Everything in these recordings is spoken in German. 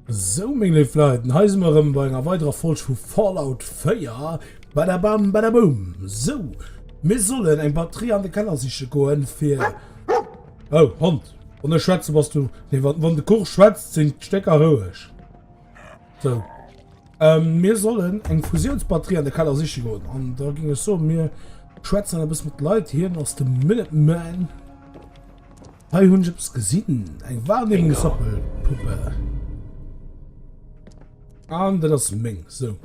So, meine Leute, heißen wir bei einer weiteren Folge von Fallout 4. Badabam, badabum. So, wir sollen ein Batterie an den Keller sich gehen für... Oh, Hund. Und der Schwätze, was du... Nee, wenn der Koch schwätzt, sind die Stecker hoch. So. Wir sollen eine Fusionsbatterie an den Keller sich gehen. Und da ging es so, wir schwätzen ein bisschen mit Leuten hier aus dem Minuteman. Hey, Hund, ich hab's gesehen. Eine Wahrnehmungspuppe. Und das ist Ming. So.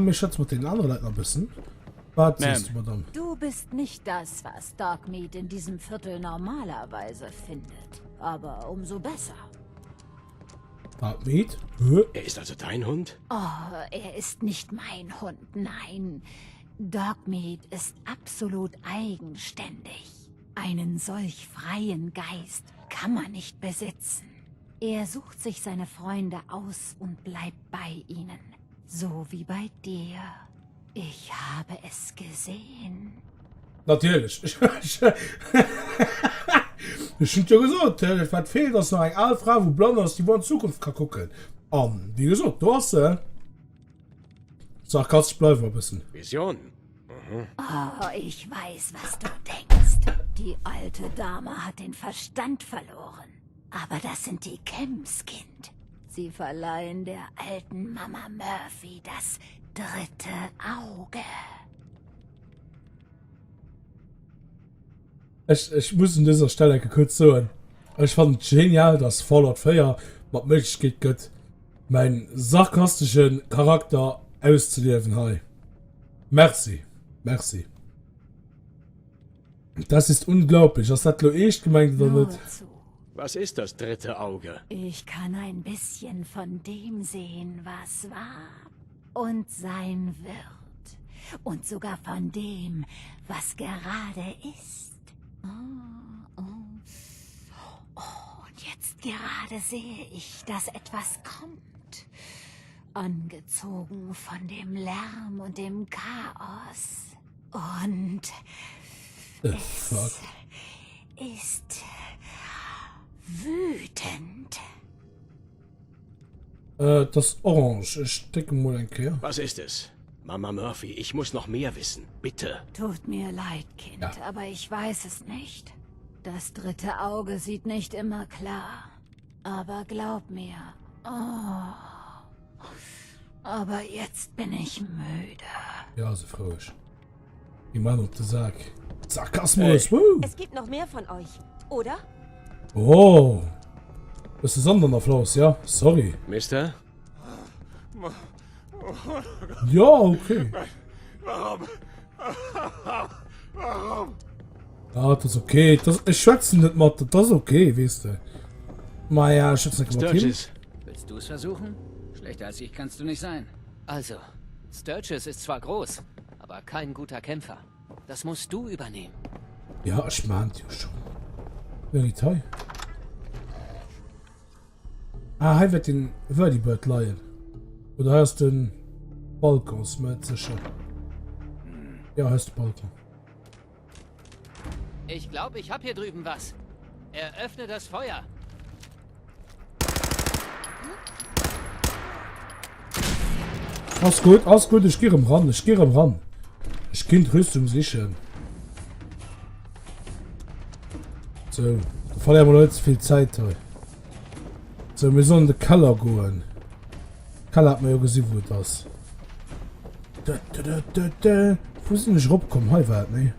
Ich schätze mit den anderen Leuten ein bisschen. Was siehst du, Madame? Du bist nicht das, was Dogmeat in diesem Viertel normalerweise findet. Aber umso besser. Dogmeat? Er ist also dein Hund? Oh, er ist nicht mein Hund, nein. Dogmeat ist absolut eigenständig. Einen solch freien Geist kann man nicht besitzen. Er sucht sich seine Freunde aus und bleibt bei ihnen. So wie bei dir. Ich habe es gesehen. Natürlich. Ich schon ja gesagt, es wird fehlen, dass noch eine alte Frau, die blond ist, die in Zukunft kann gucken. Wie gesagt, du hast sarkastisch bleiben ein bisschen. Vision. Oh, ich weiß, was du denkst. Die alte Dame hat den Verstand verloren. Aber das sind die Chems, Kind. Sie verleihen der alten Mama Murphy das dritte Auge. Ich muss an dieser Stelle kurz sagen, ich fand es genial, dass Fallout 4 mit Möglichkeit gibt, meinen sarkastischen Charakter auszuleben. Hey. Merci. Merci. Das ist unglaublich. Das hat nur echt gemeint oder Nur nicht? zu. Was ist das dritte Auge? Ich kann ein bisschen von dem sehen, was war und sein wird. Und sogar von dem, was gerade ist. Und jetzt gerade sehe ich, dass etwas kommt. Angezogen von dem Lärm und dem Chaos. Und Fuck. ist wütend. Das Orange. Ich stecke mal ein Kehr. Was ist es? Mama Murphy, ich muss noch mehr wissen. Bitte. Tut mir leid, Kind, Ja. aber ich weiß es nicht. Das dritte Auge sieht nicht immer klar. Aber glaub mir. Oh. Aber jetzt bin ich müde. Ja, so frisch. Die Mann auf der Sack. Sarkasmus. Woo. Es gibt noch mehr von euch, oder? Oh. Das ist ein anderer Applaus, ja? Sorry. Mister? Ja, okay. Warum? Ja, das ist okay. Ich schwätze nicht mal, das ist okay, weißt du. Ma ja, ich schätze nicht mal hin. Sturgis. Willst du es versuchen? Schlechter als ich kannst du nicht sein. Also, Sturgis ist zwar groß, aber kein guter Kämpfer. Das musst du übernehmen. Ja, ich meinte ja schon. Veritei. Hier wird den Verdibird leihen. Oder heißt den Balkon, ist mir nicht sicher. Ja, heißt der Balkon. Ich glaube, ich habe hier drüben was. Eröffne das Feuer. Alles gut, ich gehe am Rand, Ich kann die Rüstung sichern. So, da verlieren wir jetzt viel Zeit heute. So, wir sollen in den Keller gehen. Keller hat mir ja gesehen, wo das. Wo sind nicht rumgekommen? Hi, warte, ne?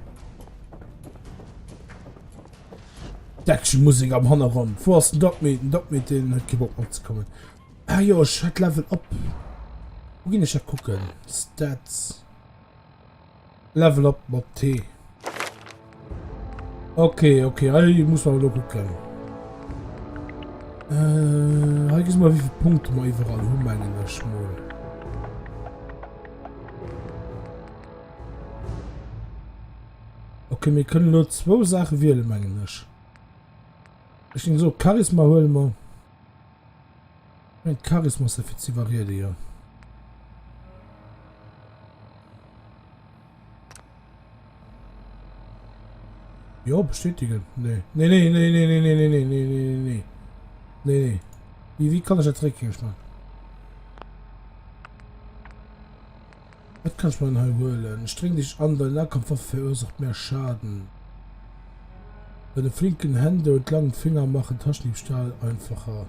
Action-Musik am Hintergrund. Wo hast du einen Dogmeat, den hat keinen Bock aufzukommen. Ah ja, ich hab Level up. Wo gehen ich ja gucken? Stats. Level up mit T. Okay, ich muss mal noch gucken. Ich mal, wie viele Punkte wir überall haben, meine ich mal. Okay, wir können nur 2 Sachen wählen, meine ich. Ich denke so, Charisma holen wir. Mein Charisma ist dafür zu variieren, ja. Ja, bestätigen. Nee. Wie kann ich das richtig machen? Was kannst du mal holen? Streng dich an, dein Nahkampf verursacht mehr Schaden. Deine flinken Hände und langen Finger machen Taschendiebstahl einfacher.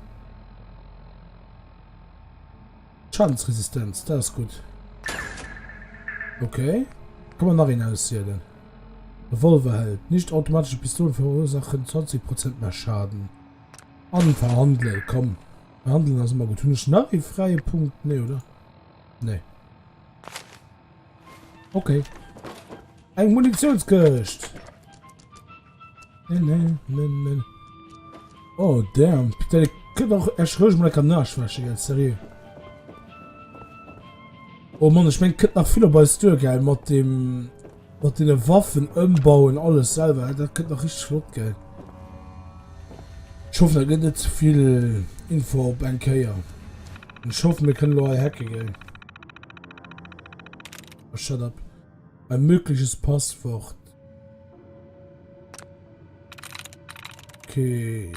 Schadensresistenz, das ist gut. Okay. Kann man nach hinaus sehen. Revolver hält. Nicht automatische Pistolen verursachen 20% mehr Schaden. Verhandeln, komm. Verhandeln ist immer gut. Schnarri freie Punkt. Nee, oder? Nee. Okay. Ein Munitionsgerüst. Nee. Oh, damn. Der könnte auch erschröschen mit der Nachschwäche, ganz seriös. Oh Mann, ich mein, könnte noch viel bei Stür, geil, mit den Waffen umbauen, alles selber. Das könnte noch richtig flott, geil. Ich hoffe, da gibt nicht zu viel Info auf NK. Ich hoffe, wir können nur hacken, geil. Oh, shut up. Ein mögliches Passwort. Okay.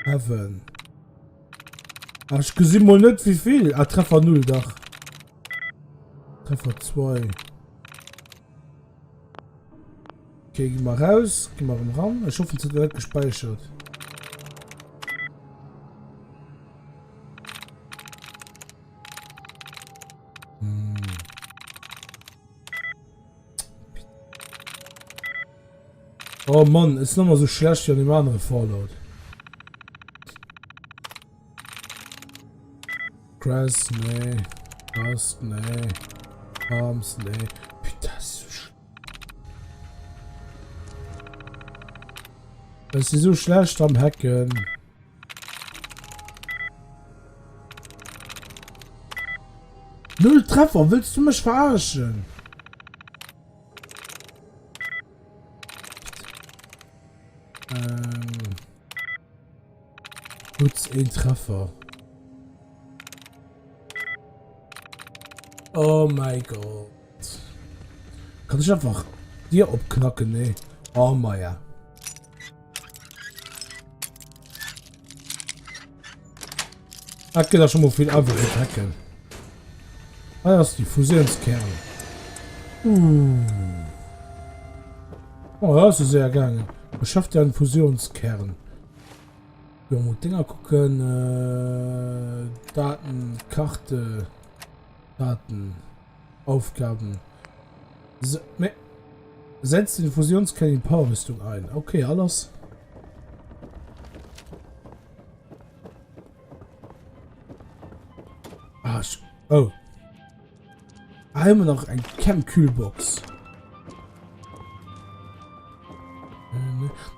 Heaven. Ach, ich gesehen mal nicht wie viel. Ah, Treffer 0, Dach. Treffer 2. Okay, geh mal raus. Geh mal im Raum. Ich hoffe, es wird gespeichert. Oh Mann, ist nochmal so schlecht wie an dem anderen Fallout. Grass, nee. Rust, nee. Arms, nee. Das ist so schlecht. Das ist so schlecht am Hacken. Null Treffer, willst du mich verarschen? Nutz ein Treffer. Oh mein Gott. Kann ich einfach dir abknacken, ne? Oh mein ja. Ich geht da schon mal viel einfach hacken. Ah, das ist die Fusionskern. Oh, das ist sehr gegangen. Beschafft ja einen Fusionskern. Wir müssen Dinger gucken. Daten, Karte. Daten. Aufgaben. Setzt den Fusionskern in Powerrüstung ein. Okay, alles. Arsch. Oh. Einmal noch ein Chem-Kühlbox.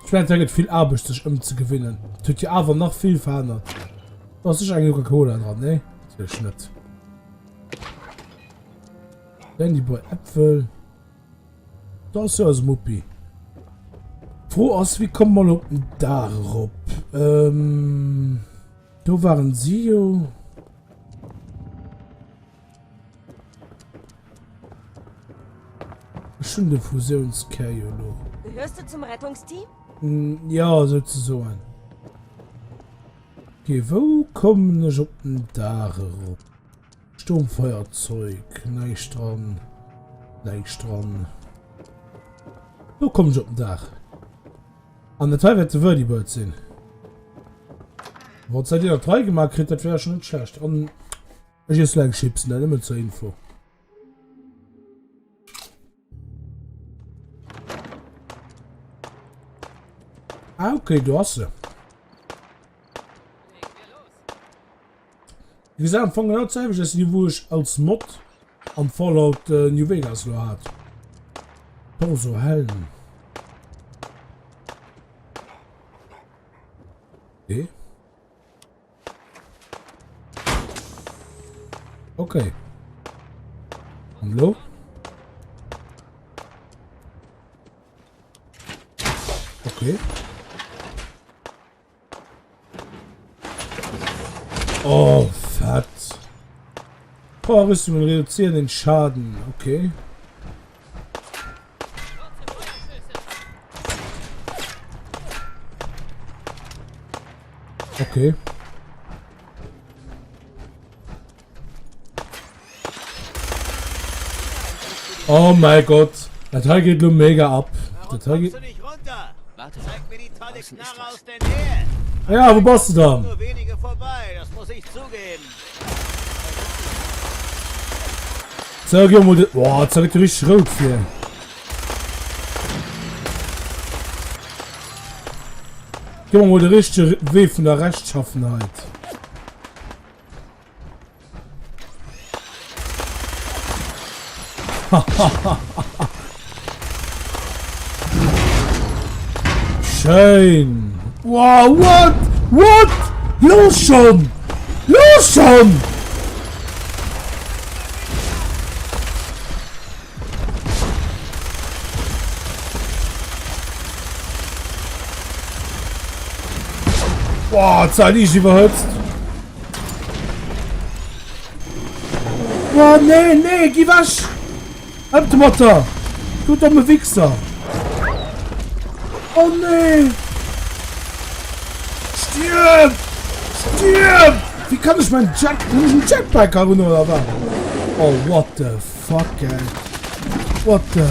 Ich meine, da geht viel Arbeit, sich zu gewinnen. Tut ja aber noch viel verändert. Das ist eigentlich Coca-Cola dran, ne? Das ist nicht. Dann die bei Äpfel. Das ist ja das Muppi. Froh aus, wie kommt man da darauf? Da waren sie. Schon der Fusionskerjolo. Gehörst du zum Rettungsteam? Ja, sozusagen. Okay, wo kommen ich auf den Dach rum? Sturmfeuerzeug, nicht dran. Wo komme ich auf den Dach? An der Teil wird die Bird sehen. Was seid ihr noch 3 gemacht kriegt, das wäre schon nicht schlecht. Und ich ist lang Chips, dann immer zur Info. Ah, okay, du hast sie. Wie gesagt, am Anfang genau zeige ich das hier, wo ich als Mod am Fallout New Vegas noch hat. Oh, so Helden. Okay. Okay. Hallo? Okay. Oh, fett. Powerrüstung reduzieren den Schaden. Okay. Okay. Oh mein Gott. Der Teil geht nur mega ab. Der Teil geht... nicht runter? Warte, Zeig mir die tolle draußen ist Knarre was. aus der Nähe. Ja, wo bist du da? Nur wenige vorbei, das muss ich zugeben. Zeig dir mal... Boah, zeig dir richtig rot hier. Gib mir mal den richtigen Weg von der Rechtschaffenheit. Schön. Wow, what? What? Los schon! Los schon! Boah, Zeit ist überhitzt. Boah, nee, nee, geh wasch! Halt die Mutter! Du dumme Wichser! Oh nee! Stirb! Stirb! Wie kann ich meinen Jetpack haben oder was? Oh, what the fuck, ey. What the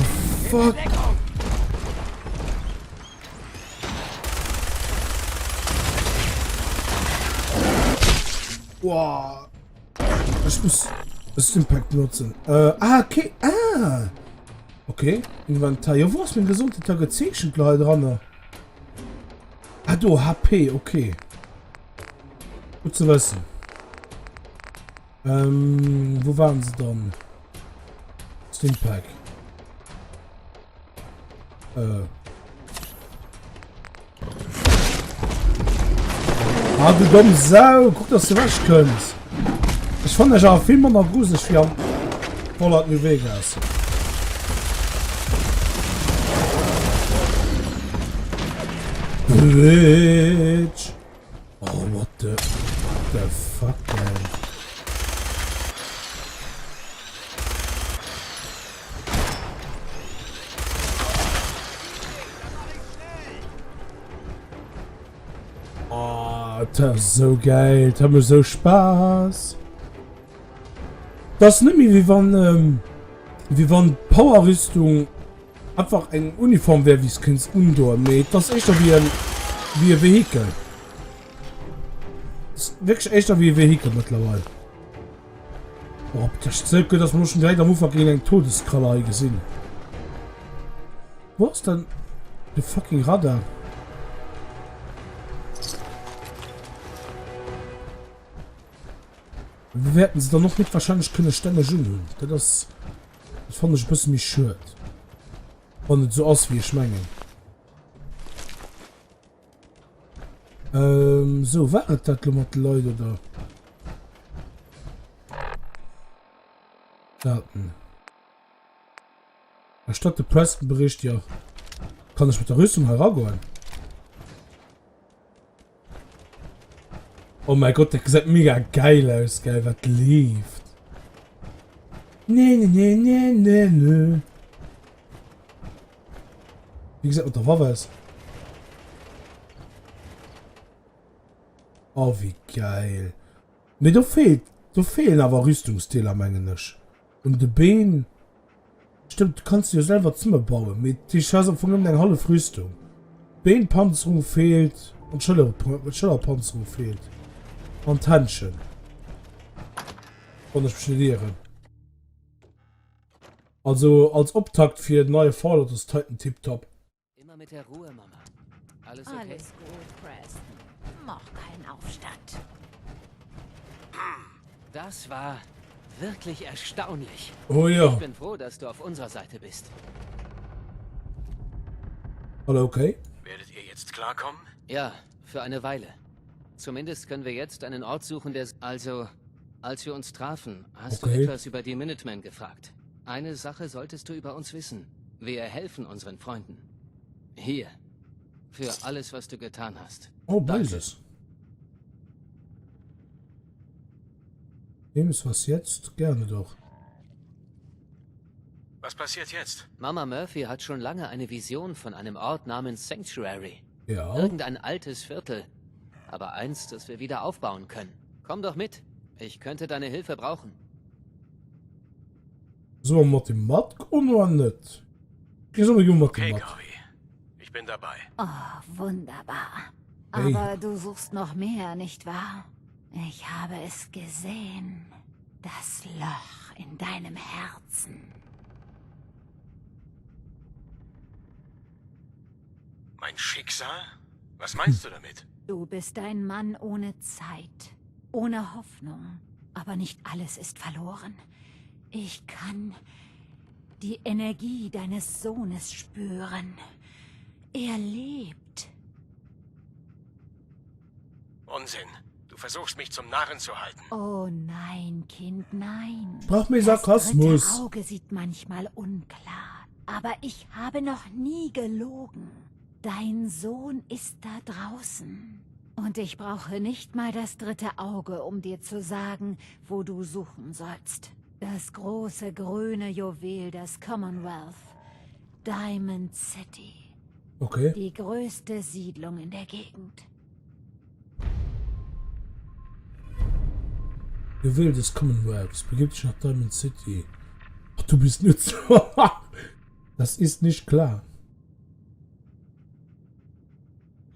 fuck? Wow. Ich muss das Impact benutzen. Okay. Ah. Okay. Inventar. Ja, wo ist mein gesunder Gezählchen gleich dran? Ah, du, HP. Okay. Gut zu wissen. Wo waren sie dann? Stimpack. Ah, du dumme Sau! Guck, dass du weg kannst! Ich fand das auch viel mehr noch gruselig wie am Fallout New Vegas. Bitch! Oh, what the fuck, man? Oh, das ist so geil, das hat mir so Spaß. Das ist nicht mehr wie wenn Powerrüstung einfach eine Uniform wäre, wie es Kind Undor mit. Das ist echt wie ein Vehikel. Das ist wirklich echt wie ein Vehikel mittlerweile. Oh, das Zirkel, das muss schon direkt am Ufer gegen einen Todeskraller gesehen. Wo ist denn der fucking Radar? Wir werden sie dann noch nicht wahrscheinlich keine Stelle jungeln. Das fand ich ein bisschen mich schön. Und nicht so aus wie ich meine. So, war das mit den Leuten da? Daten. Anstatt der Preston-Bericht, ja. Kann ich mit der Rüstung herangehen? Oh mein Gott, der sieht mega geil aus, geil, was lief. Nee. Wie gesagt, mit der Waffe ist. Oh, wie geil. Ne, da fehlen aber Rüstungsteile, meine ich. Und die Beine. Stimmt, du kannst dir selber Zimmer bauen. Mit die Scheiße von einer halben Rüstung. Beinpanzerung fehlt. Und Schillerpanzerung fehlt. Und Handchen. Und ich studieren. Also als Auftakt für neue Fallout ist Titan tipptopp. Immer mit der Ruhe, Mama. Alles okay? Alles gut, Preston. Mach keinen Aufstand. Das war wirklich erstaunlich. Oh Ich ja. bin froh, dass du auf unserer Seite bist. Hallo, okay. Werdet ihr jetzt klarkommen? Ja, für eine Weile. Zumindest können wir jetzt einen Ort suchen, der... Also, als wir uns trafen, hast du Okay. etwas über die Minutemen gefragt. Eine Sache solltest du über uns wissen. Wir helfen unseren Freunden. Hier. Für alles, was du getan hast. Oh, Danke. beides. Nehmen es was jetzt? Gerne doch. Was passiert jetzt? Mama Murphy hat schon lange eine Vision von einem Ort namens Sanctuary. Ja. Irgendein altes Viertel. Aber eins, das wir wieder aufbauen können. Komm doch mit. Ich könnte deine Hilfe brauchen. So mat dem Mat oder net? Ich so mat Okay, dem Mat. Garvey. Ich bin dabei. Oh, wunderbar. Hey. Aber du suchst noch mehr, nicht wahr? Ich habe es gesehen. Das Loch in deinem Herzen. Mein Schicksal? Was meinst du damit? Du bist ein Mann ohne Zeit, ohne Hoffnung. Aber nicht alles ist verloren. Ich kann die Energie deines Sohnes spüren. Er lebt. Unsinn. Du versuchst mich zum Narren zu halten. Oh nein, Kind, nein. Brauch mir Das Sarkasmus. dritte Auge sieht manchmal unklar. Aber ich habe noch nie gelogen. Dein Sohn ist da draußen. Und ich brauche nicht mal das dritte Auge, um dir zu sagen, wo du suchen sollst. Das große grüne Juwel des Commonwealth. Diamond City. Okay. Die größte Siedlung in der Gegend. Juwel des Commonwealths begibt sich nach Diamond City. Ach, du bist nicht so. Das ist nicht klar.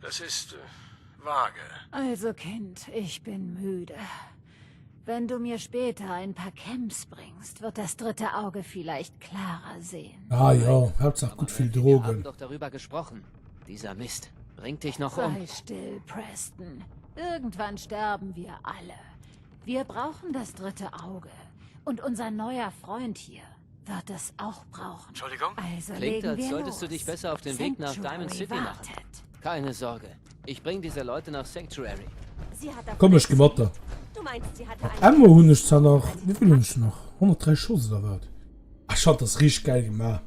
Das ist vage. Also Kind, ich bin müde. Wenn du mir später ein paar Camps bringst, wird das dritte Auge vielleicht klarer sehen. Ah ja, Hauptsache gut viel Wir haben Drogen. doch darüber gesprochen. Dieser Mist bringt dich noch um. Sei still, Preston. Irgendwann sterben wir alle. Wir brauchen das dritte Auge. Und unser neuer Freund hier wird es auch brauchen. Entschuldigung? Also Klingt, legen als wir solltest du los. dich besser auf den Weg nach Diamond City machen. wartet. Keine Sorge. Ich bring diese Leute nach Sanctuary. Sie hat davon Komm, ich erzählt. gemacht. Du meinst, sie hatte einen... Einmal hun ich zwar noch. Wie viel hun ich noch? 103 Schuss da wird. Ach, schaut, das riecht geil gemacht.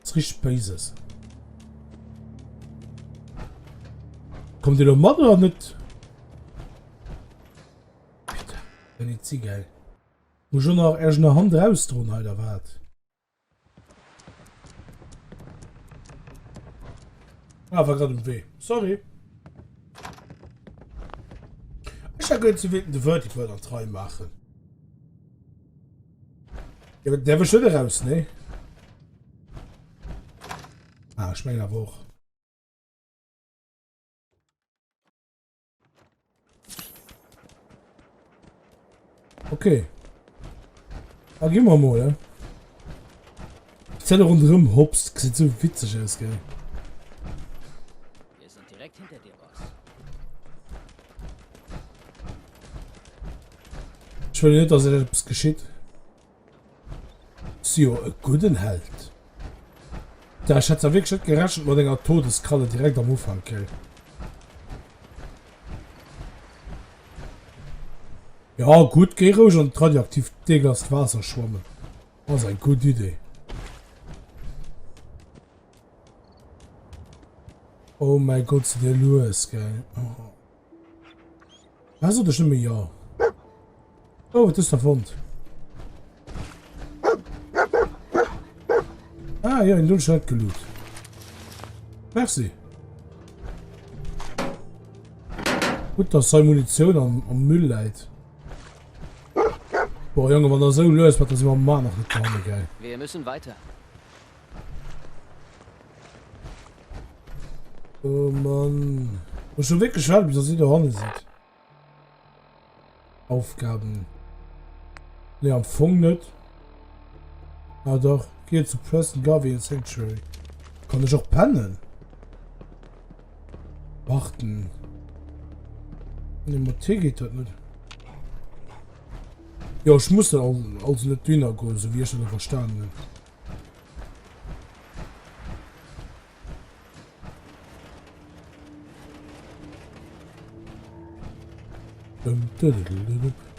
Das riecht Bases. Kommt ihr noch mal oder nicht? Bitte. Wenn ich sie geil. Muss schon noch erst eine Hand raus tun, Alter, wart. Ah, war gerade im Weh. Sorry. Ich habe zu wissen, der wird, ich will noch 3 machen. Ja, aber der will schon raus, ne? Ah, ich meine aber auch. Okay. Da gehen wir mal, ne? Die Zelle rundherum hopst, sieht so witzig aus, gell? Wir sind direkt hinter dir, Boss. Ich will nicht, dass etwas geschieht. So, ein guten Held. Da ich hätte wirklich nicht gerechnet mit einer Todeskralle direkt am Anfang, gell? Ja, gut, geh ruhig und radioaktiv Deglas Wasser schwammen. Das ist eine gute Idee. Oh mein Gott, zu dir los, gell? Oh. Also, das stimmt ja. Oh, was ist der Fund? Ah, ja, in Deutschland geloot. Merci. Gut, dass sei Munition am Müll leid. Boah, Junge, wenn er so löst, wird das immer mal noch nicht getan, geil. Wir müssen weiter. Oh Mann. Und schon wirklich schade, wie das in der Hand sieht. Aufgaben. Ne, am Funk nicht. Ah doch, geh zu Preston Garvey in Sanctuary. Kann ich auch pennen? Warten. Ne, Mathe geht das nicht. Ja, ich muss dann also nicht dünner gehen, so wie ich schon verstanden habe.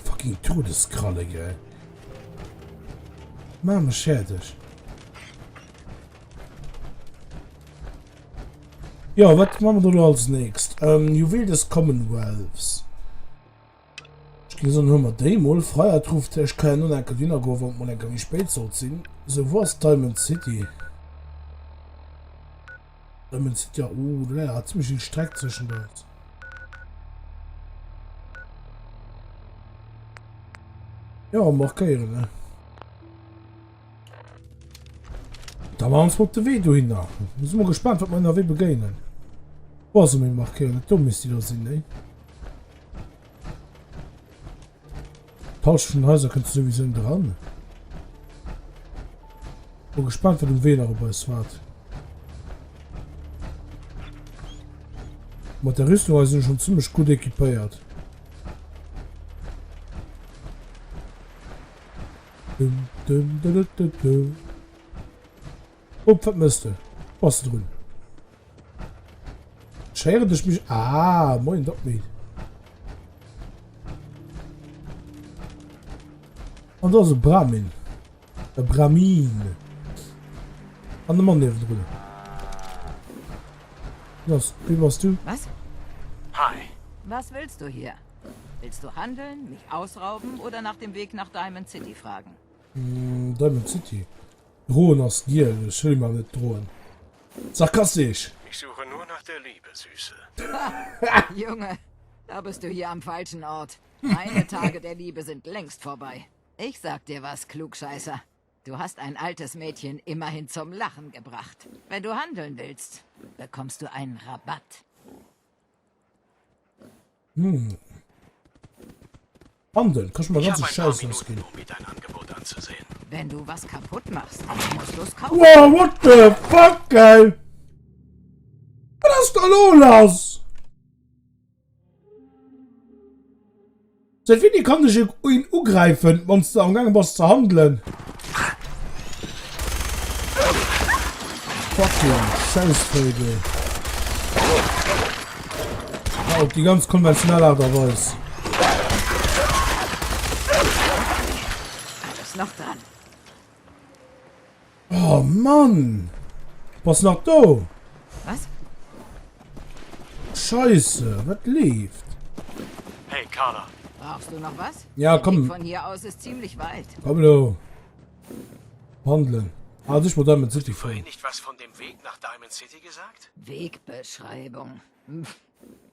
Fucking Todeskralle, gell. Mama, schädig. Ja, was machen wir da als nächstes? Juwel des Commonwealths. Ich gehe so nur mal Freiheit ruft, ich kann nur ein Kadina go, und man kann nicht spät so ziehen. So, wo ist Diamond City? Diamond City, ja, der hat ziemlich viel Streck zwischen dort. Ja, markieren, ne? Da war uns de weh du hin nach. Muss mal gespannt, wat man da we begegnen. Was mir macht dumm ist die da sind, ne? Tausch von Häuser kannst du sowieso dran. Bin gespannt, wat du weh noch bei es wart. Mit der Rüstung sind schon ziemlich gut equipiert. Was müsste? Was drin? Schere dich mich. Ah, moin, doch nicht. Und da ist ein Brahmin. Ein Brahmin. An der Mann neben drin. Was? Wie warst du? Was? Hi. Was willst du hier? Willst du handeln, mich ausrauben oder nach dem Weg nach Diamond City fragen? Diamond City. Drohen aus dir, das will man nicht drohen. Sarkastisch. Ich suche nur nach der Liebe, Süße. Junge, da bist du hier am falschen Ort. Meine Tage der Liebe sind längst vorbei. Ich sag dir was, Klugscheißer. Du hast ein altes Mädchen immerhin zum Lachen gebracht. Wenn du handeln willst, bekommst du einen Rabatt. Handeln, kannst du mal Ich ganze habe ein paar Scheiße Minuten, ausgehen. um mir dein Angebot anzusehen. Wenn du was kaputt machst, musst du es kaufen. Wow, what the fuck, geil! Was ist da los? Seit wie kann ich ihn angreifen, wenn es da am Gang was zu handeln? Fucking Scheißvögel. Oh, die ganz konventionelle Art der Weise. Alles noch dran. Oh Mann! Was noch da? Was? Scheiße, was lief? Hey, Carla. Brauchst du noch was? Ja, Der komm. Weg von hier aus ist ziemlich weit. Komm du. Handeln. Also ich muss damit City Vorhin fahren. nicht was von dem Weg nach Diamond City gesagt? Wegbeschreibung.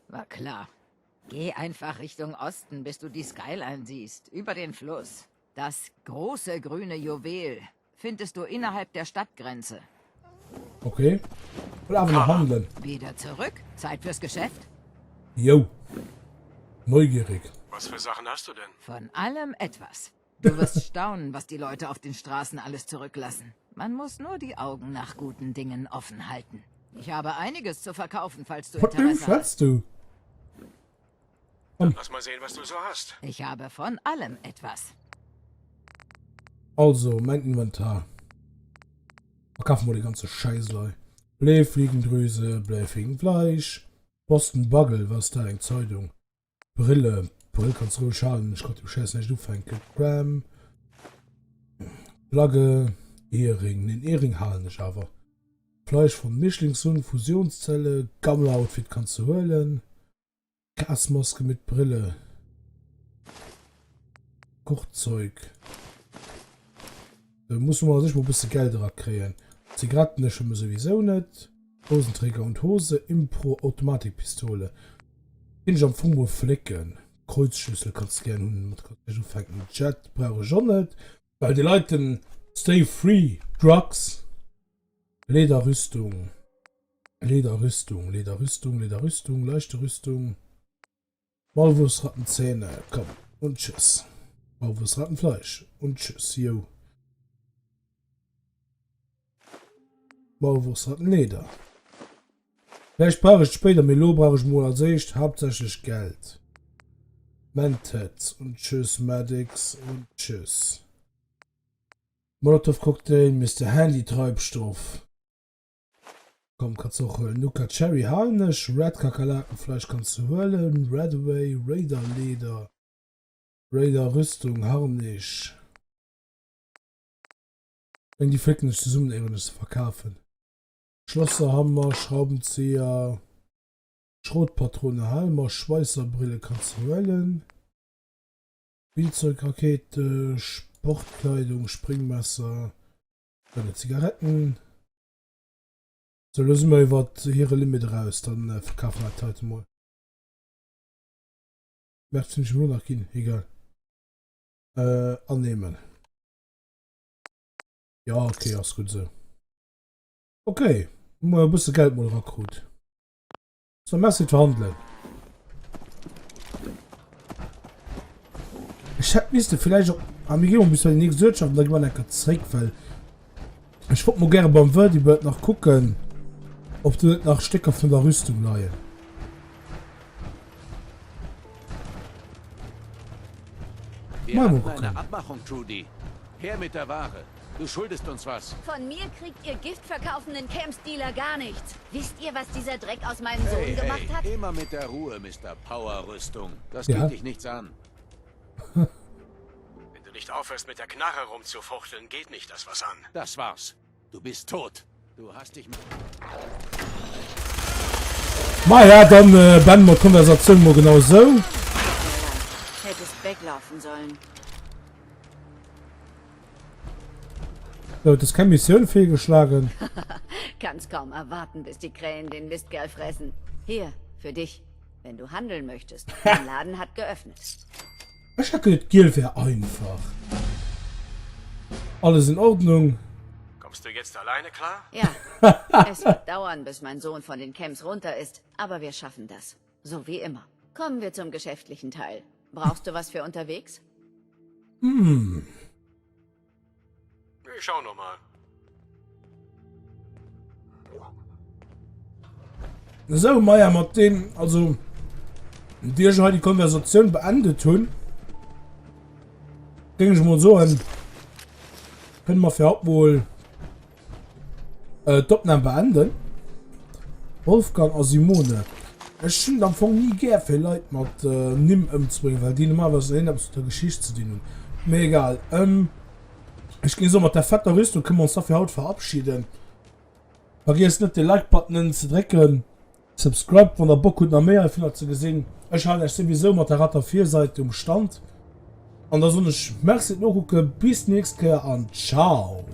War klar. Geh einfach Richtung Osten, bis du die Skyline siehst. Über den Fluss. Das große grüne Juwel findest du innerhalb der Stadtgrenze. Okay. Und einfach noch handeln. Wieder zurück? Zeit fürs Geschäft? Jo. Neugierig. Was für Sachen hast du denn? Von allem etwas. Du wirst staunen, was die Leute auf den Straßen alles zurücklassen. Man muss nur die Augen nach guten Dingen offen halten. Ich habe einiges zu verkaufen, falls du Was denn Interesse hast. schätzt du? Lass mal sehen, was du so hast. Ich habe von allem etwas. Also, mein Inventar. Verkaufen wir die ganze Scheißlei. Blähfliegendrüse, Blähfliegenfleisch. Boston Bugle, was ist da eine Zeitung? Brille. Brille kannst du ruhig schaden. Ich kann die Scheiße nicht aufhängen. Gramm. Flagge. Ehering. Den Ehring halen nicht aber. Fleisch von Mischlingssohn, Fusionszelle. Gammler-Outfit kannst du holen. Gasmaske mit Brille. Kochzeug. Da muss man sich mal ein bisschen Geld dran kriegen. Zigaretten ist schon sowieso nicht. Hosenträger und Hose. Impro-Automatikpistole. Bin ich am Fungo flecken. Kreuzschüssel kannst du gerne mit Jet brauche ich schon nicht. Weil die Leute stay free. Drugs. Lederrüstung. Lederrüstung. Lederrüstung. Lederrüstung. Leichte Rüstung. Walwurstrattenzähne. Komm. Und tschüss. Walwurstrattenfleisch. Und tschüss. Jo. Walwurstrattenleder. Vielleicht brauche ich später Melo, brauche ich mal als echt hauptsächlich Geld. Mentats und tschüss Medics und tschüss. Molotov Cocktail, Mr. Handy Treibstoff. Komm, kannst du auch holen. Nuka Cherry Harnisch, Red Kakerlakenfleisch kannst du holen. Redway, Raider Leder. Raider Rüstung, Harnisch. Wenn die Flicken nicht zusammen eben nicht zu verkaufen. Schlosserhammer, Schraubenzieher, Schrotpatrone, Halmer, Schweißerbrille kannst du wählen. Spielzeugrakete, Sportkleidung, Springmesser, deine Zigaretten. So, lösen wir was hier Limit raus, dann verkaufen wir heute mal. Merkt nicht nur nach hin, egal. Annehmen. Ja, okay, ist gut so. Okay, mal ein bisschen Geld mal rausgeholt. So, merci verhandeln. Ich hätte müsste vielleicht auch am Regierung bis zur nächsten Wirtschaft, da man nicht zurück, weil ich würde mal gerne beim Wordibird noch gucken, ob du nicht nach Stecker von der Rüstung leihen. Wir Mal hatten gucken. eine Abmachung, Trudy. Her mit der Ware. Du schuldest uns was. Von mir kriegt ihr giftverkaufenden Camps-Dealer gar nichts. Wisst ihr, was dieser Dreck aus meinem Sohn gemacht hat? Immer mit der Ruhe, Mr. Power-Rüstung. Das Ja. geht dich nichts an. Wenn du nicht aufhörst, mit der Knarre rumzufuchteln, geht nicht das was an. Das war's. Du bist tot. Du hast dich... Ma ja, dann beenden wir Konversation mal genau so. Hättest weglaufen sollen. So, das kann Mission fehlgeschlagen. Kannst kaum erwarten, bis die Krähen den Mistkerl fressen. Hier, für dich. Wenn du handeln möchtest. Der Laden hat geöffnet. Ich hätte gedacht, Gil wäre einfach. Alles in Ordnung. Kommst du jetzt alleine klar? Ja, es wird dauern, bis mein Sohn von den Camps runter ist. Aber wir schaffen das. So wie immer. Kommen wir zum geschäftlichen Teil. Brauchst du was für unterwegs? Ich schau noch mal. So, Meier, mit dem, also, dir schon halt die Konversation beendet tun. Denke ich mal so, können wir für wohl Topnamen beenden. Wolfgang und Simone. Ich finde am Anfang nie gerne für Leute mit nimm umzubringen, weil die normalerweise hin zu der Geschichte zu dienen. Mir egal. Ich gehe so mit der fetten Rüstung, können wir uns dafür heute verabschieden. Vergiss nicht, den Like-Button zu drücken. Subscribe von der Bock und noch mehr, ich finde zu gesehen. Ich halte euch sowieso mit der Ratter 4 Seite im Stand. Und da soll ich merci noch gucken. Bis nächstes Mal und ciao.